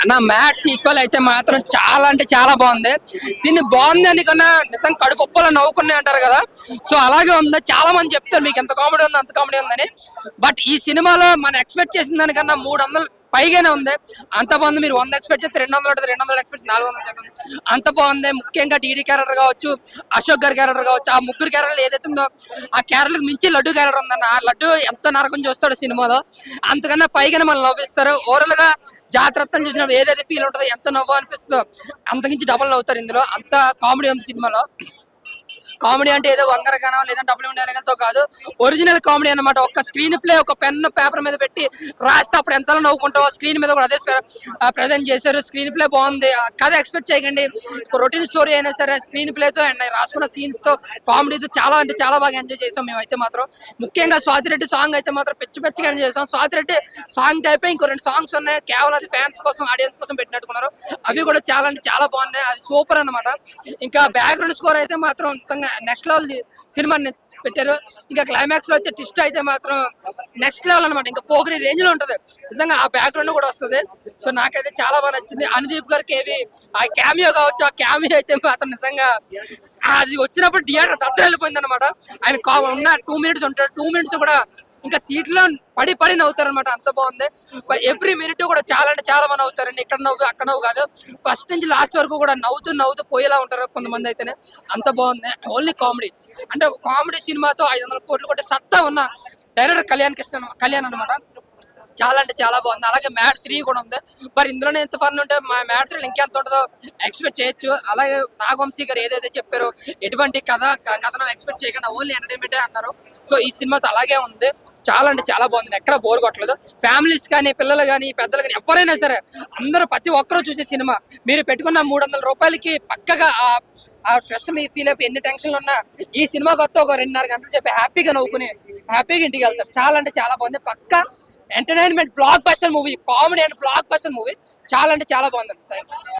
అన్న maths equal అయితే మాత్రం చాలా అంటే చాలా బాగుంది. దీన్ని బాగుంది అని కన్నా నిజం కడుపులో నవ్వుకున్నాయి అంటారు కదా, సో అలాగే ఉంది. చాలా మంది చెప్తారు మీకు ఎంత కామెడీ ఉంది అంత కామెడీ ఉందని, బట్ ఈ సినిమాలో మనం ఎక్స్పెక్ట్ చేసిన దానికన్నా 300 పైగానే ఉంది. అంత బాగుంది. మీరు 100 ఎక్స్పెక్ట్ చేస్తే 200 ఉంటుంది, 200 ఎక్స్పెక్ట్ 400 అంత బాగుంది. ముఖ్యంగా డీడీ క్యారెక్టర్ కావచ్చు, అశోక్ గారి క్యారెక్టర్ కావచ్చు, ఆ ముగ్గురు క్యారెక్టర్ ఏదైతే ఉందో ఆ క్యారెక్టర్ మించి లడ్డు క్యారెక్టర్ ఉందన్న. ఆ లడ్డు ఎంత నరకం చూస్తాడు సినిమాలో, అంతకన్నా పైగానే మనం నవ్విస్తారు. ఓవరాల్ గా జాగ్రత్తలు చూసినప్పుడు ఏదైతే ఫీల్ ఉంటుందో, ఎంత నవ్వు అనిపిస్తుందో అంతకించి డబల్ నవ్వుతారు ఇందులో. అంత కామెడీ ఉంది సినిమాలో. కామెడీ అంటే ఏదో వంగరగానో లేదంటే డబ్బులు ఉండే కాదు, ఒరిజినల్ కామెడీ అనమాట. ఒక స్క్రీన్ ప్లే ఒక పెన్ పేపర్ మీద పెట్టి రాస్తే అప్పుడు ఎంతలో నవ్వుకుంటావో స్క్రీన్ మీద కూడా అదే ప్రజెంట్ చేశారు. స్క్రీన్ ప్లే బాగుంది. కథ ఎక్స్పెక్ట్ చేయకండి, రొటీన్ స్టోరీ అయినా సరే స్క్రీన్ ప్లేతో అండ్ రాసుకున్న సీన్స్ తో కామెడీతో చాలా అంటే చాలా బాగా ఎంజాయ్ చేసాం మేమైతే మాత్రం. ముఖ్యంగా స్వాతిరెడ్డి సాంగ్ అయితే మాత్రం పిచ్చి పిచ్చిగా ఎంజాయ్ చేసాం. స్వాతిరెడ్డి సాంగ్ టైప్ ఇంకో 2 సాంగ్స్ ఉన్నాయి, కేవలం అది ఫ్యాన్స్ కోసం ఆడియన్స్ కోసం పెట్టినట్టుకున్నారు. అవి కూడా చాలా అంటే చాలా బాగున్నాయి. అది సూపర్ అన్నమాట. ఇంకా బ్యాక్గ్రౌండ్ స్కోర్ అయితే మాత్రం నిజంగా నెక్స్ట్ లెవెల్ సినిమా పెట్టారు. ఇంకా క్లైమాక్స్ లో వచ్చే ట్విస్ట్ అయితే మాత్రం నెక్స్ట్ లెవెల్ అనమాట. ఇంకా పోగిరి రేంజ్ లో ఉంటది నిజంగా. ఆ బ్యాక్గ్రౌండ్ కూడా వస్తుంది. సో నాకైతే చాలా బాగా నచ్చింది. అనుదీప్ గారికి ఏవి ఆ క్యామియో కావచ్చు, ఆ క్యామియో అయితే మాత్రం నిజంగా అది వచ్చినప్పుడు థియేటర్ దత్తర వెళ్ళిపోయింది అనమాట. ఆయన ఉన్న 2 మినిట్స్ ఉంటాడు, 2 మినిట్స్ కూడా ఇంకా సీట్ లో పడి పడి నవ్వుతారు అనమాట. అంత బాగుంది. ఎవ్రీ మినిట్ కూడా చాలా అంటే చాలా మంది నవ్వుతారండి. ఇక్కడ నవ్వు అక్కడ నవ్వు కాదు, ఫస్ట్ నుంచి లాస్ట్ వరకు కూడా నవ్వుతూ నవ్వుతూ పోయేలా ఉంటారు కొంతమంది అయితేనే. అంత బాగుంది. ఓన్లీ కామెడీ అంటే ఒక కామెడీ సినిమాతో 500 కోట్లు కొట్టే సత్తా ఉన్న డైరెక్టర్ కళ్యాణ్ అనమాట. చాలా అంటే చాలా బాగుంది. అలాగే మ్యాట్ 3 కూడా ఉంది. మరి ఇందులోనే ఎంత ఫన్ ఉంటే మ్యాట్ 3 ఇంకెంత ఉంటుందో ఎక్స్పెక్ట్ చేయొచ్చు. అలాగే నాగవంశీ గారు ఏదైతే చెప్పారో ఎటువంటి కథనం ఎక్స్పెక్ట్ చేయకుండా ఓన్లీ ఎంటర్టైన్మెంటే అన్నారు. సో ఈ సినిమాతో అలాగే ఉంది. చాలా అంటే చాలా బాగుంది. ఎక్కడ బోర్ కొట్టలేదు. ఫ్యామిలీస్ కానీ పిల్లలు కానీ పెద్దలు కానీ ఎవరైనా సరే అందరూ ప్రతి ఒక్కరూ చూసే సినిమా. మీరు పెట్టుకున్న 300 రూపాయలకి పక్కగా ఆ స్ట్రెస్ మీ ఫీల్ అయిపోయి ఎన్ని టెన్షన్లు ఉన్నా ఈ సినిమా కొత్త ఒక 2.5 గంటలు చెప్పి హ్యాపీగా నవ్వుకుని హ్యాపీగా ఇంటికి వెళ్తారు. చాలా అంటే చాలా బాగుంది. పక్క entertainment block buster movie, comedy and block buster movie. చాలా అంటే చాలా బాగుంది. Thank you.